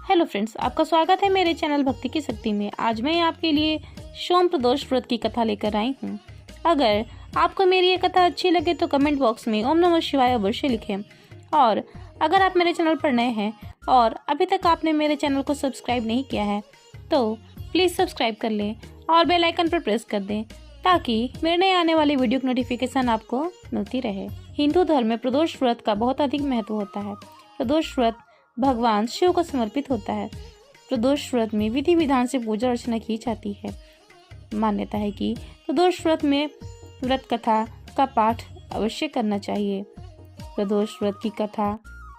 Hello friends, आपका स्वागत है मेरे चैनल भक्ति की शक्ति में। आज मैं आपके लिए सोम प्रदोष व्रत की कथा लेकर आई हूँ। अगर आपको मेरी ये कथा अच्छी लगे तो कमेंट बॉक्स में ओम नमः शिवाय अवश्य लिखें। और अगर आप मेरे चैनल पर नए हैं और अभी तक आपने मेरे चैनल को सब्सक्राइब नहीं किया है तो प्लीज़ सब्सक्राइब कर लें और बेल आइकन पर प्रेस कर दें ताकि मेरे नए आने वाली वीडियो की नोटिफिकेशन आपको मिलती रहे। हिंदू धर्म में प्रदोष व्रत का बहुत अधिक महत्व होता है। प्रदोष व्रत भगवान शिव को समर्पित होता है। प्रदोष व्रत में विधि विधान से पूजा अर्चना की जाती है। मान्यता है कि प्रदोष व्रत में व्रत कथा का पाठ अवश्य करना चाहिए। प्रदोष व्रत की कथा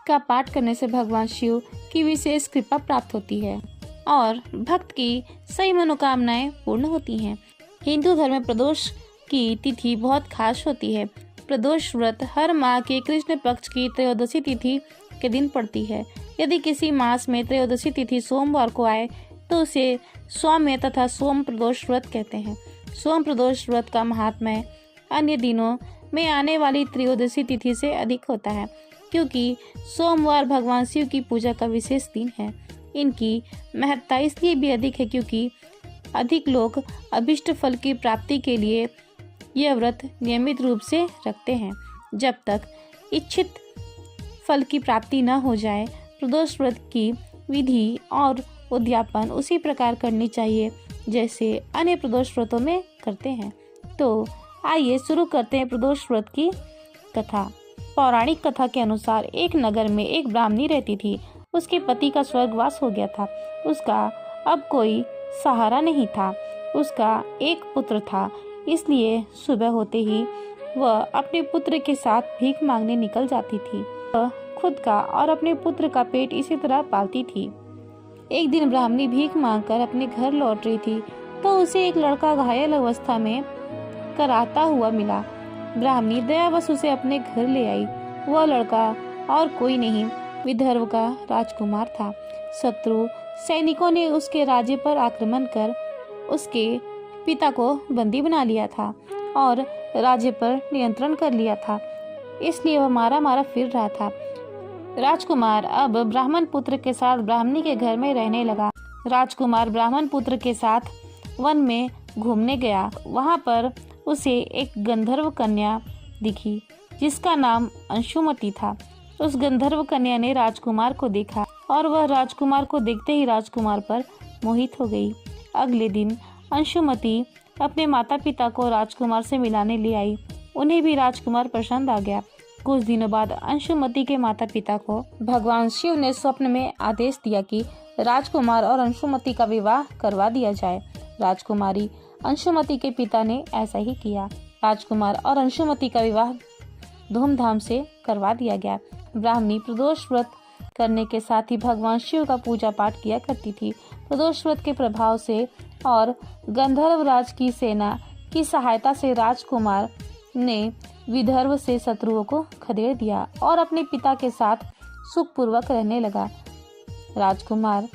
का पाठ करने से भगवान शिव की विशेष कृपा प्राप्त होती है और भक्त की सही मनोकामनाएं पूर्ण होती हैं। हिंदू धर्म में प्रदोष की तिथि बहुत खास होती है। प्रदोष व्रत हर माह के कृष्ण पक्ष की त्रयोदशी तिथि के दिन पड़ती है। यदि किसी मास में त्रयोदशी तिथि सोमवार को आए तो उसे सौम्य तथा सोम प्रदोष व्रत कहते हैं। सोम प्रदोष व्रत का महात्म्य अन्य दिनों में आने वाली त्रयोदशी तिथि से अधिक होता है क्योंकि सोमवार भगवान शिव की पूजा का विशेष दिन है। इनकी महत्ता इसलिए भी अधिक है क्योंकि अधिक लोग अभिष्ट फल की प्राप्ति के लिए यह व्रत नियमित रूप से रखते हैं। जब तक इच्छित फल की प्राप्ति न हो जाए, प्रदोष व्रत की विधि और उद्यापन उसी प्रकार करनी चाहिए जैसे अन्य प्रदोष व्रतों में करते हैं। तो आइए शुरू करते हैं प्रदोष व्रत की कथा। पौराणिक कथा के अनुसार एक नगर में एक ब्राह्मणी रहती थी। उसके पति का स्वर्गवास हो गया था। उसका अब कोई सहारा नहीं था। उसका एक पुत्र था, इसलिए सुबह होते ही वह अपने पुत्र के साथ भीख मांगने निकल जाती थी। वह खुद का और अपने पुत्र का पेट इसी तरह पालती थी। एक दिन ब्राह्मणी भीख मांगकर अपने घर लौट रही थी तो उसे एक लड़का घायल अवस्था में कराहता हुआ मिला। ब्राह्मणी दयावश उसे अपने घर ले आई। वह लड़का और कोई नहीं, विदर्भ का राजकुमार था। शत्रु सैनिकों ने उसके राज्य पर आक्रमण कर उसके पिता को बंदी बना लिया था और राज्य पर नियंत्रण कर लिया था, इसलिए वह मारा मारा फिर रहा था। राजकुमार अब ब्राह्मण पुत्र के साथ ब्राह्मणी के घर में रहने लगा। राजकुमार ब्राह्मण पुत्र के साथ वन में घूमने गया। वहां पर उसे एक गंधर्व कन्या दिखी जिसका नाम अंशुमति था। उस गंधर्व कन्या ने राजकुमार को देखा और वह राजकुमार को देखते ही राजकुमार पर मोहित हो गई। अगले दिन अंशुमति अपने माता पिता को राजकुमार से मिलाने ले आई। उन्हें भी राजकुमार पसंद आ गया। कुछ दिनों बाद अंशुमति के माता पिता को भगवान शिव ने स्वप्न में आदेश दिया कि राजकुमार और अंशुमति का विवाह करवा दिया जाए। राजकुमारी अंशुमति के पिता ने ऐसा ही किया। राजकुमार और अंशुमति का विवाह धूमधाम से करवा दिया गया। ब्राह्मणी प्रदोष व्रत करने के साथ ही भगवान शिव का पूजा पाठ किया करती थी। प्रदोष व्रत के प्रभाव से और गंधर्व राज की सेना की सहायता से राजकुमार ने विदर्भ से शत्रुओं को खदेड़ दिया और अपने पिता के साथ सुखपूर्वक रहने लगा। राजकुमार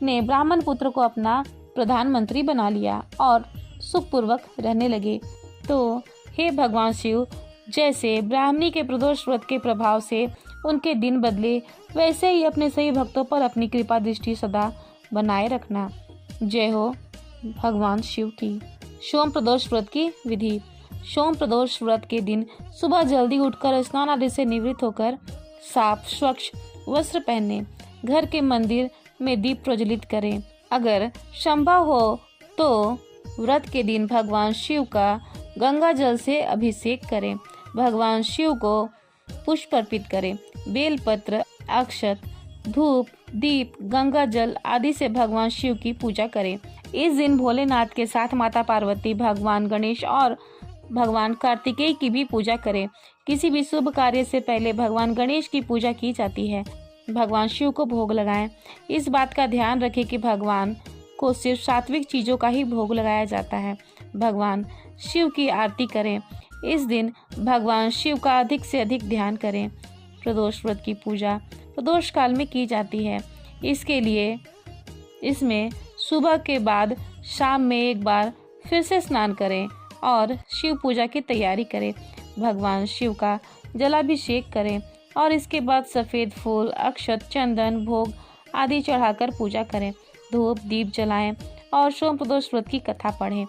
ने ब्राह्मण पुत्र को अपना प्रधानमंत्री बना लिया और सुखपूर्वक रहने लगे। तो हे भगवान शिव, जैसे ब्राह्मणी के प्रदोष व्रत के प्रभाव से उनके दिन बदले, वैसे ही अपने सही भक्तों पर अपनी कृपा दृष्टि सदा बनाए रखना। जय हो भगवान शिव की। सोम प्रदोष व्रत की विधि। सोम प्रदोष व्रत के दिन सुबह जल्दी उठकर स्नान आदि से निवृत्त होकर साफ स्वच्छ वस्त्र पहने, घर के मंदिर में दीप प्रज्वलित करें। अगर संभव हो तो व्रत के दिन भगवान शिव का गंगा जल से अभिषेक करें। भगवान शिव को पुष्प अर्पित करें। बेलपत्र, अक्षत, धूप, दीप, गंगा जल आदि से भगवान शिव की पूजा करें। इस दिन भोलेनाथ के साथ माता पार्वती, भगवान गणेश और भगवान कार्तिकेय की भी पूजा करें। किसी भी शुभ कार्य से पहले भगवान गणेश की पूजा की जाती है। भगवान शिव को भोग लगाएं। इस बात का ध्यान रखें कि भगवान को सिर्फ सात्विक चीजों का ही भोग लगाया जाता है। भगवान शिव की आरती करें। इस दिन भगवान शिव का अधिक से अधिक ध्यान करें। प्रदोष व्रत की पूजा प्रदोष काल में की जाती है। इसके लिए इसमें सुबह के बाद शाम में एक बार फिर से स्नान करें और शिव पूजा की तैयारी करें। भगवान शिव का जलाभिषेक करें और इसके बाद सफ़ेद फूल, अक्षत, चंदन, भोग आदि चढ़ाकर पूजा करें, धूप दीप जलाएं और सोम प्रदोष व्रत की कथा पढ़ें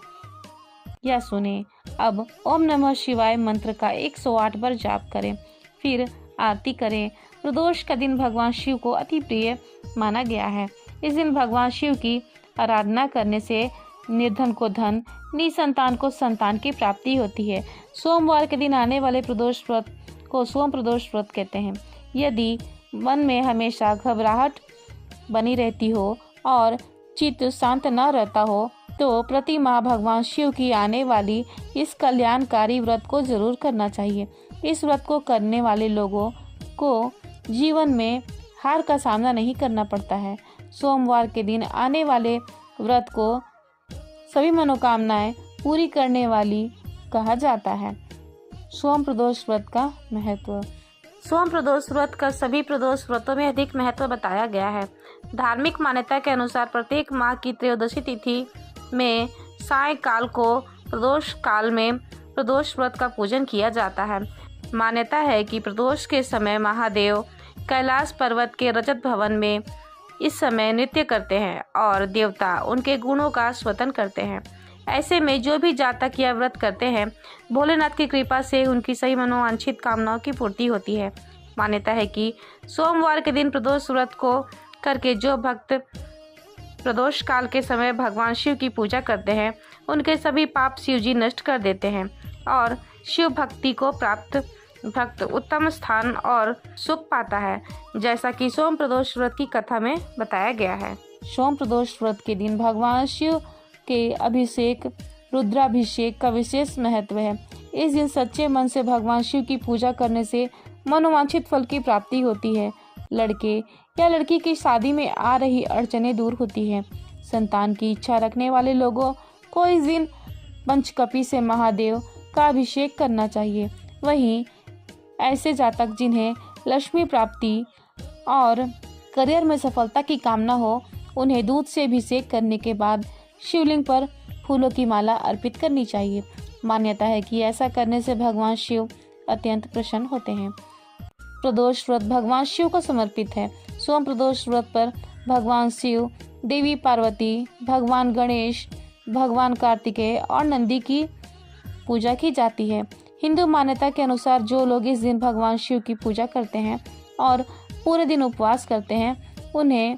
या सुने। अब ओम नमः शिवाय मंत्र का 108 बार जाप करें, फिर आरती करें। प्रदोष का दिन भगवान शिव को अति प्रिय माना गया है। इस दिन भगवान शिव की आराधना करने से निर्धन को धन, निसंतान को संतान की प्राप्ति होती है। सोमवार के दिन आने वाले प्रदोष व्रत को सोम प्रदोष व्रत कहते हैं। यदि मन में हमेशा घबराहट बनी रहती हो और चित्त शांत न रहता हो तो प्रति माह भगवान शिव की आने वाली इस कल्याणकारी व्रत को जरूर करना चाहिए। इस व्रत को करने वाले लोगों को जीवन में हार का सामना नहीं करना पड़ता है। सोमवार के दिन आने वाले व्रत को सभी मनोकामनाएं पूरी करने वाली कहा जाता है। सोम प्रदोष व्रत का महत्व। सोम प्रदोष व्रत का सभी प्रदोष व्रतों में अधिक महत्व बताया गया है। धार्मिक मान्यता के अनुसार प्रत्येक माह की त्रयोदशी तिथि में सायंकाल को प्रदोष काल में प्रदोष व्रत का पूजन किया जाता है। मान्यता है कि प्रदोष के समय महादेव कैलाश पर्वत के रजत भवन में इस समय नृत्य करते हैं और देवता उनके गुणों का स्तवन करते हैं। ऐसे में जो भी जातक यह व्रत करते हैं, भोलेनाथ की कृपा से उनकी सही मनोवांछित कामनाओं की पूर्ति होती है। मान्यता है कि सोमवार के दिन प्रदोष व्रत को करके जो भक्त प्रदोष काल के समय भगवान शिव की पूजा करते हैं, उनके सभी पाप शिव जी नष्ट कर देते हैं और शिव भक्ति को प्राप्त भक्त उत्तम स्थान और सुख पाता है, जैसा कि सोम प्रदोष व्रत की कथा में बताया गया है। सोम प्रदोष व्रत के दिन भगवान शिव के अभिषेक रुद्राभिषेक का विशेष महत्व है। इस दिन सच्चे मन से भगवान शिव की पूजा करने से मनोवांछित फल की प्राप्ति होती है। लड़के या लड़की की शादी में आ रही अड़चनें दूर होती है। संतान की इच्छा रखने वाले लोगों को इस दिन पंचकपी से महादेव का अभिषेक करना चाहिए। वहीं ऐसे जातक जिन्हें लक्ष्मी प्राप्ति और करियर में सफलता की कामना हो, उन्हें दूध से अभिषेक करने के बाद शिवलिंग पर फूलों की माला अर्पित करनी चाहिए। मान्यता है कि ऐसा करने से भगवान शिव अत्यंत प्रसन्न होते हैं। प्रदोष व्रत भगवान शिव को समर्पित है। सोम प्रदोष व्रत पर भगवान शिव, देवी पार्वती, भगवान गणेश, भगवान कार्तिकेय और नंदी की पूजा की जाती है। हिंदू मान्यता के अनुसार जो लोग इस दिन भगवान शिव की पूजा करते हैं और पूरे दिन उपवास करते हैं, उन्हें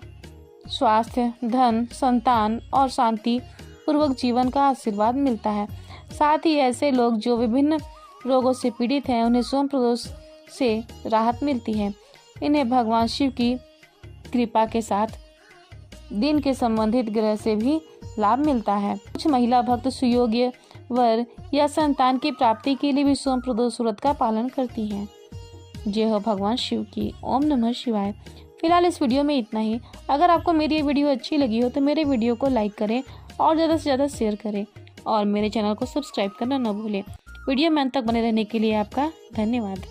स्वास्थ्य, धन, संतान और शांति पूर्वक जीवन का आशीर्वाद मिलता है। साथ ही ऐसे लोग जो विभिन्न रोगों से पीड़ित हैं, उन्हें सोम प्रदोष से राहत मिलती है। इन्हें भगवान शिव की कृपा के साथ दिन के संबंधित ग्रह से भी लाभ मिलता है। कुछ महिला भक्त सुयोग्य वर या संतान की प्राप्ति के लिए भी सोम प्रदोष व्रत का पालन करती हैं। जय हो भगवान शिव की। ओम नमः शिवाय। फिलहाल इस वीडियो में इतना ही। अगर आपको मेरी ये वीडियो अच्छी लगी हो तो मेरे वीडियो को लाइक करें और ज़्यादा से ज़्यादा शेयर करें और मेरे चैनल को सब्सक्राइब करना न भूलें। वीडियो में अंत तक बने रहने के लिए आपका धन्यवाद।